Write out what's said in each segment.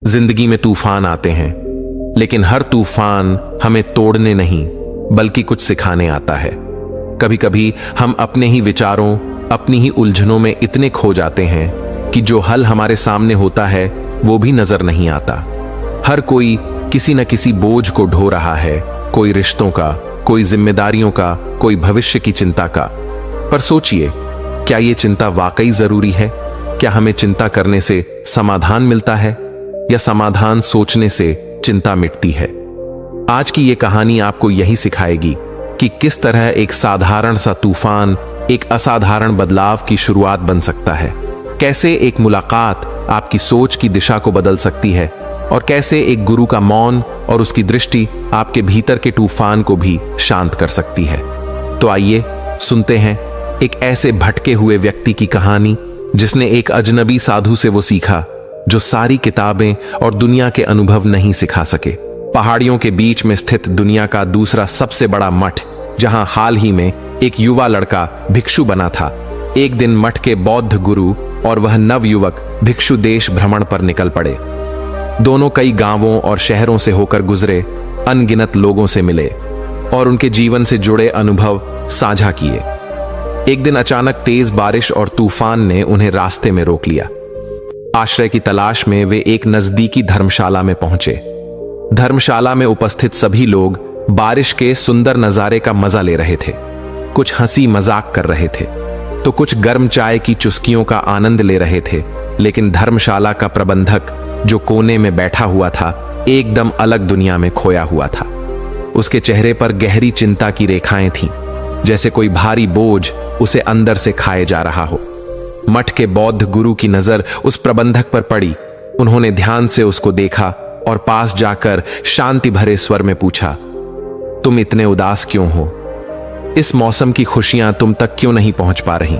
जिंदगी में तूफान आते हैं, लेकिन हर तूफान हमें तोड़ने नहीं बल्कि कुछ सिखाने आता है। कभी कभी हम अपने ही विचारों, अपनी ही उलझनों में इतने खो जाते हैं कि जो हल हमारे सामने होता है वो भी नजर नहीं आता। हर कोई किसी न किसी बोझ को ढो रहा है, कोई रिश्तों का, कोई जिम्मेदारियों का, कोई भविष्य की चिंता का। पर सोचिए, क्या ये चिंता वाकई जरूरी है? क्या हमें चिंता करने से समाधान मिलता है या समाधान सोचने से चिंता मिटती है? आज की ये कहानी आपको यही सिखाएगी कि किस तरह एक साधारण सा तूफान एक असाधारण बदलाव की शुरुआत बन सकता है। कैसे एक मुलाकात आपकी सोच की दिशा को बदल सकती है और कैसे एक गुरु का मौन और उसकी दृष्टि आपके भीतर के तूफान को भी शांत कर सकती है। तो आइए सुनते हैं एक ऐसे भटके हुए व्यक्ति की कहानी जिसने एक अजनबी साधु से वो सीखा जो सारी किताबें और दुनिया के अनुभव नहीं सिखा सके। पहाड़ियों के बीच में स्थित दुनिया का दूसरा सबसे बड़ा मठ, जहां हाल ही में एक युवा लड़का भिक्षु बना था। एक दिन मठ के बौद्ध गुरु और वह नव युवक भिक्षु देश भ्रमण पर निकल पड़े। दोनों कई गांवों और शहरों से होकर गुजरे, अनगिनत लोगों से मिले और उनके जीवन से जुड़े अनुभव साझा किए। एक दिन अचानक तेज बारिश और तूफान ने उन्हें रास्ते में रोक लिया। आश्रय की तलाश में वे एक नजदीकी धर्मशाला में पहुंचे। धर्मशाला में उपस्थित सभी लोग बारिश के सुंदर नजारे का मजा ले रहे थे। कुछ हंसी मजाक कर रहे थे तो कुछ गर्म चाय की चुस्कियों का आनंद ले रहे थे। लेकिन धर्मशाला का प्रबंधक जो कोने में बैठा हुआ था, एकदम अलग दुनिया में खोया हुआ था। उसके चेहरे पर गहरी चिंता की रेखाएं थीं, जैसे कोई भारी बोझ उसे अंदर से खाए जा रहा हो। मठ के बौद्ध गुरु की नजर उस प्रबंधक पर पड़ी। उन्होंने ध्यान से उसको देखा और पास जाकर शांति भरे स्वर में पूछा, तुम इतने उदास क्यों हो? इस मौसम की खुशियां तुम तक क्यों नहीं पहुंच पा रही?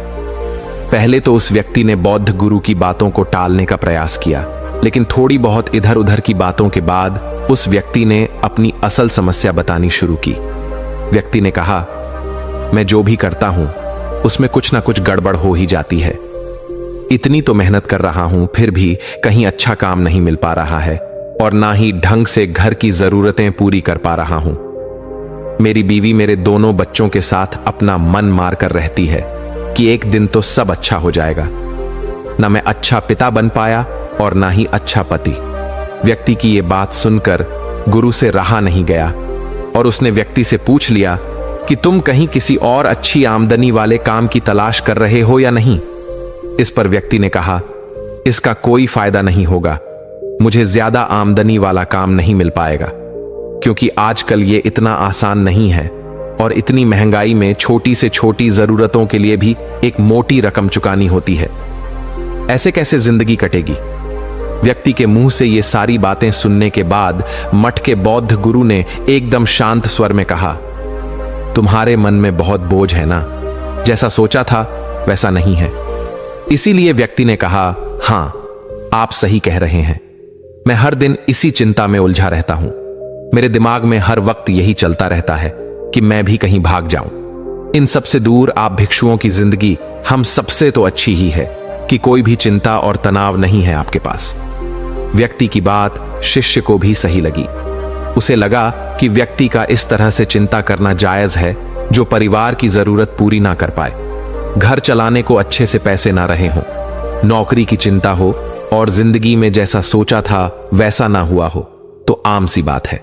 पहले तो उस व्यक्ति ने बौद्ध गुरु की बातों को टालने का प्रयास किया, लेकिन थोड़ी बहुत इधर उधर की बातों के बाद उस व्यक्ति ने अपनी असल समस्या बतानी शुरू की। व्यक्ति ने कहा, मैं जो भी करता हूं उसमें कुछ ना कुछ गड़बड़ हो ही जाती है। इतनी तो मेहनत कर रहा हूं, फिर भी कहीं अच्छा काम नहीं मिल पा रहा है और ना ही ढंग से घर की जरूरतें पूरी कर पा रहा हूं। मेरी बीवी मेरे दोनों बच्चों के साथ अपना मन मार कर रहती है कि एक दिन तो सब अच्छा हो जाएगा। ना मैं अच्छा पिता बन पाया और ना ही अच्छा पति। व्यक्ति की ये बात सुनकर गुरु से रहा नहीं गया और उसने व्यक्ति से पूछ लिया कि तुम कहीं किसी और अच्छी आमदनी वाले काम की तलाश कर रहे हो या नहीं? इस पर व्यक्ति ने कहा, इसका कोई फायदा नहीं होगा। मुझे ज्यादा आमदनी वाला काम नहीं मिल पाएगा, क्योंकि आजकल ये इतना आसान नहीं है और इतनी महंगाई में छोटी से छोटी जरूरतों के लिए भी एक मोटी रकम चुकानी होती है। ऐसे कैसे जिंदगी कटेगी? व्यक्ति के मुंह से ये सारी बातें सुनने के बाद मठ के बौद्ध गुरु ने एकदम शांत स्वर में कहा, तुम्हारे मन में बहुत बोझ है ना? जैसा सोचा था वैसा नहीं है। इसीलिए व्यक्ति ने कहा, हां, आप सही कह रहे हैं। मैं हर दिन इसी चिंता में उलझा रहता हूं। मेरे दिमाग में हर वक्त यही चलता रहता है कि मैं भी कहीं भाग जाऊं। इन सबसे दूर आप भिक्षुओं की जिंदगी हम सबसे तो अच्छी ही है कि कोई भी चिंता और तनाव नहीं है आपके पास। व्यक्ति की बात शिष्य को भी सही लगी। उसे लगा कि व्यक्ति का इस तरह से चिंता करना जायज है जो परिवार की जरूरत पूरी ना कर पाए, घर चलाने को अच्छे से पैसे ना रहे हों, नौकरी की चिंता हो और जिंदगी में जैसा सोचा था वैसा ना हुआ हो, तो आम सी बात है।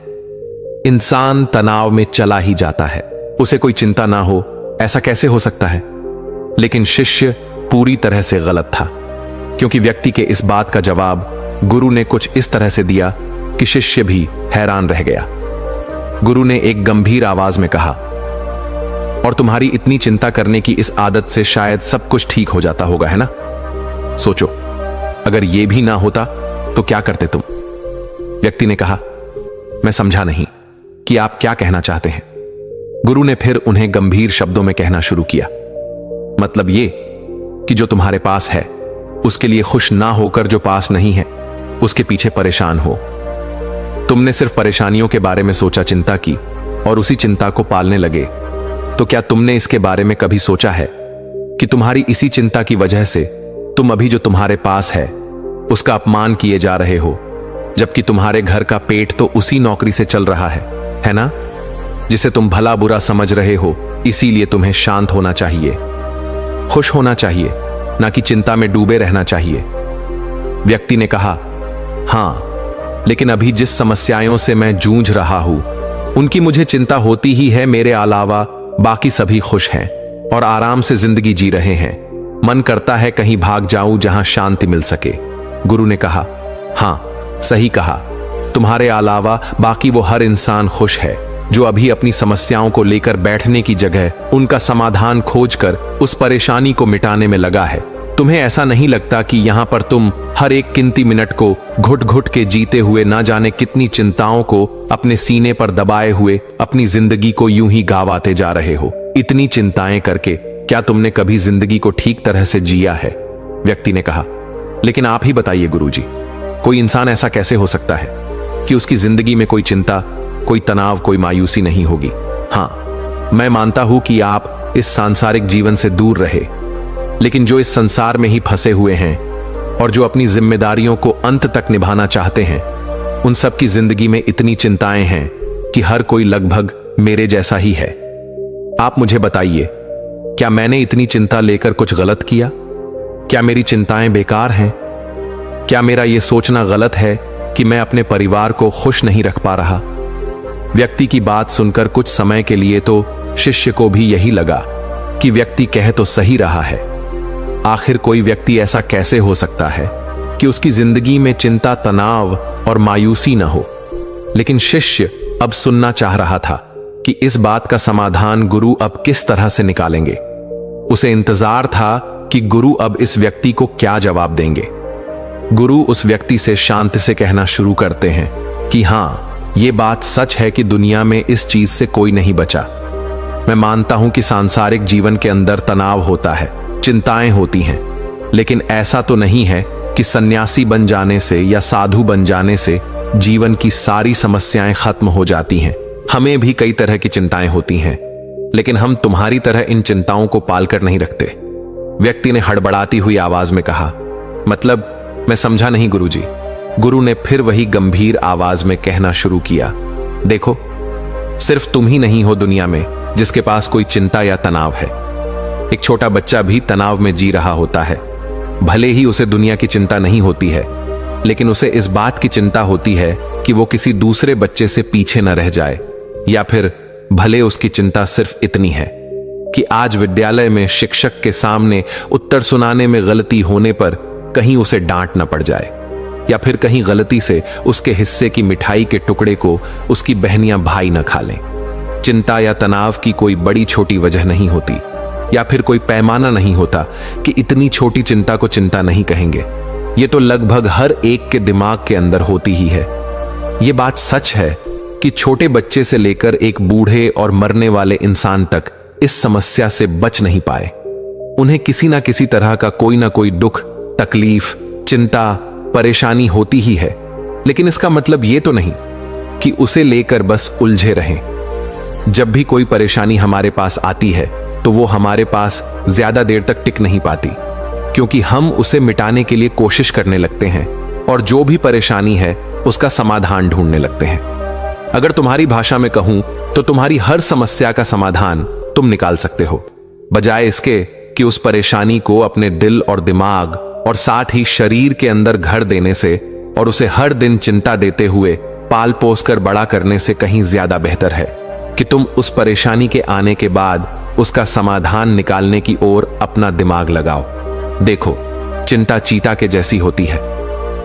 इंसान तनाव में चला ही जाता है। उसे कोई चिंता ना हो, ऐसा कैसे हो सकता है? लेकिन शिष्य पूरी तरह से गलत था, क्योंकि व्यक्ति के इस बात का जवाब गुरु ने कुछ इस तरह से दिया कि शिष्य भी हैरान रह गया। गुरु ने एक गंभीर आवाज में कहा, और तुम्हारी इतनी चिंता करने की इस आदत से शायद सब कुछ ठीक हो जाता होगा, है ना? सोचो, अगर यह भी ना होता तो क्या करते तुम? व्यक्ति ने कहा, मैं समझा नहीं कि आप क्या कहना चाहते हैं। गुरु ने फिर उन्हें गंभीर शब्दों में कहना शुरू किया, मतलब ये कि जो तुम्हारे पास है उसके लिए खुश ना होकर जो पास नहीं है उसके पीछे परेशान हो। तुमने सिर्फ परेशानियों के बारे में सोचा, चिंता की और उसी चिंता को पालने लगे। तो क्या तुमने इसके बारे में कभी सोचा है कि तुम्हारी इसी चिंता की वजह से तुम अभी जो तुम्हारे पास है उसका अपमान किए जा रहे हो, जबकि तुम्हारे घर का पेट तो उसी नौकरी से चल रहा है ना? जिसे तुम भला बुरा समझ रहे हो। इसीलिए तुम्हें शांत होना चाहिए, खुश होना चाहिए, ना कि चिंता में डूबे रहना चाहिए। व्यक्ति ने कहा, हां, लेकिन अभी जिस समस्याओं से मैं जूझ रहा हूं उनकी मुझे चिंता होती ही है। मेरे अलावा बाकी सभी खुश हैं और आराम से जिंदगी जी रहे हैं। मन करता है कहीं भाग जाऊं जहां शांति मिल सके। गुरु ने कहा, हां, सही कहा, तुम्हारे अलावा बाकी वो हर इंसान खुश है जो अभी अपनी समस्याओं को लेकर बैठने की जगह उनका समाधान खोजकर उस परेशानी को मिटाने में लगा है। तुम्हें ऐसा नहीं लगता कि यहां पर तुम हर एक गिनती मिनट को घुट घुट के जीते हुए ना जाने कितनी चिंताओं को अपने सीने पर दबाए हुए अपनी जिंदगी को यूं ही गावाते जा रहे हो? इतनी चिंताएं करके क्या तुमने कभी जिंदगी को ठीक तरह से जिया है? व्यक्ति ने कहा, लेकिन आप ही बताइए गुरुजी, कोई इंसान ऐसा कैसे हो सकता है कि उसकी जिंदगी में कोई चिंता, कोई तनाव, कोई मायूसी नहीं होगी? हां, मैं मानता हूं कि आप इस सांसारिक जीवन से दूर रहे, लेकिन जो इस संसार में ही फंसे हुए हैं और जो अपनी जिम्मेदारियों को अंत तक निभाना चाहते हैं, उन सब की जिंदगी में इतनी चिंताएं हैं कि हर कोई लगभग मेरे जैसा ही है। आप मुझे बताइए, क्या मैंने इतनी चिंता लेकर कुछ गलत किया? क्या मेरी चिंताएं बेकार हैं? क्या मेरा यह सोचना गलत है कि मैं अपने परिवार को खुश नहीं रख पा रहा? व्यक्ति की बात सुनकर कुछ समय के लिए तो शिष्य को भी यही लगा कि व्यक्ति कह तो सही रहा है। आखिर कोई व्यक्ति ऐसा कैसे हो सकता है कि उसकी जिंदगी में चिंता, तनाव और मायूसी न हो? लेकिन शिष्य अब सुनना चाह रहा था कि इस बात का समाधान गुरु अब किस तरह से निकालेंगे। उसे इंतजार था कि गुरु अब इस व्यक्ति को क्या जवाब देंगे। गुरु उस व्यक्ति से शांति से कहना शुरू करते हैं कि हां, यह बात सच है कि दुनिया में इस चीज से कोई नहीं बचा। मैं मानता हूं कि सांसारिक जीवन के अंदर तनाव होता है, चिंताएं होती हैं, लेकिन ऐसा तो नहीं है कि सन्यासी बन जाने से या साधु बन जाने से जीवन की सारी समस्याएं खत्म हो जाती हैं। हमें भी कई तरह की चिंताएं होती हैं, लेकिन हम तुम्हारी तरह इन चिंताओं को पालकर नहीं रखते। व्यक्ति ने हड़बड़ाती हुई आवाज में कहा, मतलब मैं समझा नहीं गुरुजी। गुरु ने फिर वही गंभीर आवाज में कहना शुरू किया, देखो, सिर्फ तुम ही नहीं हो दुनिया में जिसके पास कोई चिंता या तनाव है। एक छोटा बच्चा भी तनाव में जी रहा होता है। भले ही उसे दुनिया की चिंता नहीं होती है, लेकिन उसे इस बात की चिंता होती है कि वो किसी दूसरे बच्चे से पीछे न रह जाए, या फिर भले उसकी चिंता सिर्फ इतनी है कि आज विद्यालय में शिक्षक के सामने उत्तर सुनाने में गलती होने पर कहीं उसे डांट न पड़ जाए, या फिर कहीं गलती से उसके हिस्से की मिठाई के टुकड़े को उसकी बहनियां भाई न खा लें। चिंता या तनाव की कोई बड़ी छोटी वजह नहीं होती, या फिर कोई पैमाना नहीं होता कि इतनी छोटी चिंता को चिंता नहीं कहेंगे। ये तो लगभग हर एक के दिमाग के अंदर होती ही है। ये बात सच है कि छोटे बच्चे से लेकर एक बूढ़े और मरने वाले इंसान तक इस समस्या से बच नहीं पाए। उन्हें किसी ना किसी तरह का कोई ना कोई दुख, तकलीफ, चिंता, परेशानी होती ही है, लेकिन इसका मतलब ये तो नहीं कि उसे लेकर बस उलझे रहें। जब भी कोई परेशानी हमारे पास आती है तो वो हमारे पास ज्यादा देर तक टिक नहीं पाती, क्योंकि हम उसे मिटाने के लिए कोशिश करने लगते हैं और जो भी परेशानी है उसका समाधान ढूंढने लगते हैं। अगर तुम्हारी भाषा में कहूं तो तुम्हारी हर समस्या का समाधान तुम निकाल सकते हो, बजाय इसके कि उस परेशानी को अपने दिल और दिमाग और साथ ही शरीर के अंदर घर देने से और उसे हर दिन चिंता देते हुए पाल पोस कर बड़ा करने से कहीं ज्यादा बेहतर है कि तुम उस परेशानी के आने के बाद उसका समाधान निकालने की ओर अपना दिमाग लगाओ। देखो, चिंता चीता के जैसी होती है।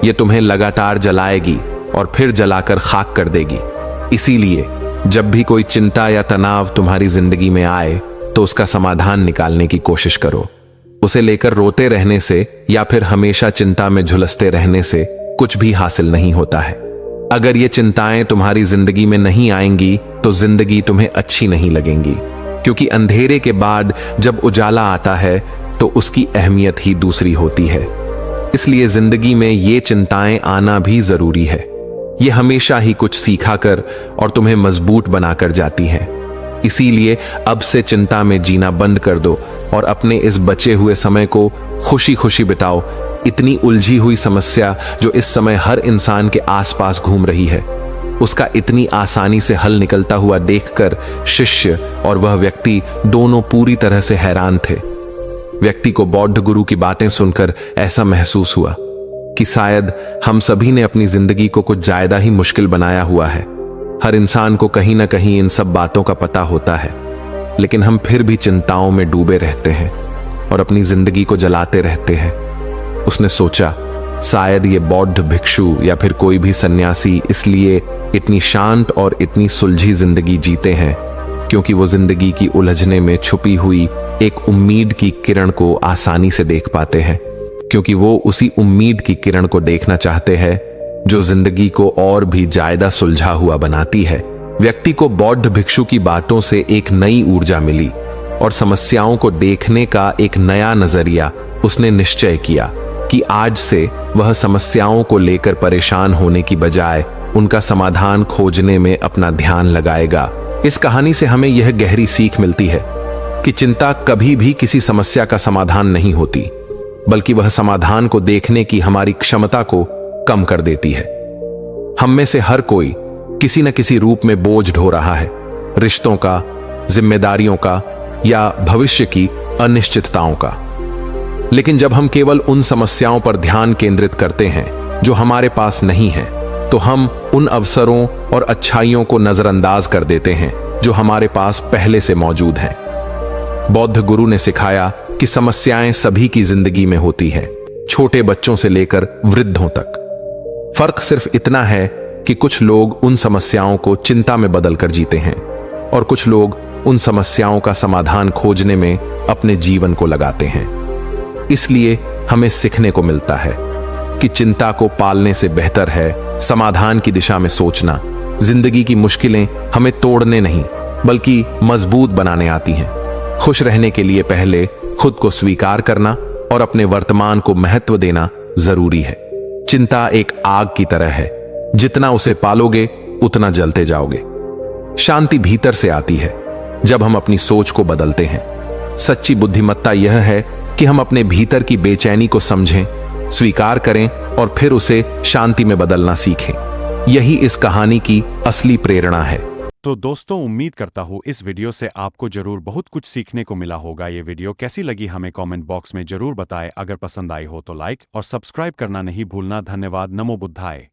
यह तुम्हें लगातार जलाएगी और फिर जलाकर खाक कर देगी। इसीलिए जब भी कोई चिंता या तनाव तुम्हारी जिंदगी में आए तो उसका समाधान निकालने की कोशिश करो। उसे लेकर रोते रहने से या फिर हमेशा चिंता में झुलसते रहने से कुछ भी हासिल नहीं होता है। अगर ये चिंताएं तुम्हारी जिंदगी में नहीं आएंगी तो जिंदगी तुम्हें अच्छी नहीं लगेंगी, क्योंकि अंधेरे के बाद जब उजाला आता है तो उसकी अहमियत ही दूसरी होती है। इसलिए जिंदगी में ये चिंताएं आना भी जरूरी है। ये हमेशा ही कुछ सीखा कर और तुम्हें मजबूत बनाकर जाती हैं। इसीलिए अब से चिंता में जीना बंद कर दो और अपने इस बचे हुए समय को खुशी खुशी बिताओ। इतनी उलझी हुई समस्या जो इस समय हर इंसान के आसपास घूम रही है, उसका इतनी आसानी से हल निकलता हुआ देखकर शिष्य और वह व्यक्ति दोनों पूरी तरह से हैरान थे। व्यक्ति को बौद्ध गुरु की बातें सुनकर ऐसा महसूस हुआ कि शायद हम सभी ने अपनी जिंदगी को कुछ ज्यादा ही मुश्किल बनाया हुआ है। हर इंसान को कहीं ना कहीं इन सब बातों का पता होता है, लेकिन हम फिर भी चिंताओं में डूबे रहते हैं और अपनी जिंदगी को जलाते रहते हैं। उसने सोचा, शायद ये बौद्ध भिक्षु या फिर कोई भी सन्यासी इसलिए इतनी शांत और इतनी सुलझी जिंदगी जीते हैं क्योंकि वो जिंदगी की उलझने में छुपी हुई एक उम्मीद की किरण को आसानी से देख पाते हैं, क्योंकि वो उसी उम्मीद की किरण को देखना चाहते हैं जो जिंदगी को और भी ज्यादा सुलझा हुआ बनाती है। व्यक्ति को बौद्ध भिक्षु की बातों से एक नई ऊर्जा मिली और समस्याओं को देखने का एक नया नजरिया। उसने निश्चय किया कि आज से वह समस्याओं को लेकर परेशान होने की बजाय उनका समाधान खोजने में अपना ध्यान लगाएगा। इस कहानी से हमें यह गहरी सीख मिलती है कि चिंता कभी भी किसी समस्या का समाधान नहीं होती, बल्कि वह समाधान को देखने की हमारी क्षमता को कम कर देती है। हम में से हर कोई किसी न किसी रूप में बोझ ढो रहा है, रिश्तों का, जिम्मेदारियों का या भविष्य की अनिश्चितताओं का। लेकिन जब हम केवल उन समस्याओं पर ध्यान केंद्रित करते हैं जो हमारे पास नहीं है, तो हम उन अवसरों और अच्छाइयों को नजरअंदाज कर देते हैं जो हमारे पास पहले से मौजूद हैं। बौद्ध गुरु ने सिखाया कि समस्याएं सभी की जिंदगी में होती हैं, छोटे बच्चों से लेकर वृद्धों तक। फर्क सिर्फ इतना है कि कुछ लोग उन समस्याओं को चिंता में बदलकर जीते हैं और कुछ लोग उन समस्याओं का समाधान खोजने में अपने जीवन को लगाते हैं। इसलिए हमें सीखने को मिलता है कि चिंता को पालने से बेहतर है समाधान की दिशा में सोचना। जिंदगी की मुश्किलें हमें तोड़ने नहीं बल्कि मजबूत बनाने आती हैं। खुश रहने के लिए पहले खुद को स्वीकार करना और अपने वर्तमान को महत्व देना जरूरी है। चिंता एक आग की तरह है, जितना उसे पालोगे उतना जलते जाओगे। शांति भीतर से आती है जब हम अपनी सोच को बदलते हैं। सच्ची बुद्धिमत्ता यह है कि हम अपने भीतर की बेचैनी को समझें, स्वीकार करें और फिर उसे शांति में बदलना सीखें। यही इस कहानी की असली प्रेरणा है। तो दोस्तों, उम्मीद करता हूँ इस वीडियो से आपको जरूर बहुत कुछ सीखने को मिला होगा। ये वीडियो कैसी लगी हमें कमेंट बॉक्स में जरूर बताएं। अगर पसंद आई हो तो लाइक और सब्सक्राइब करना नहीं भूलना। धन्यवाद। नमो बुद्धाय।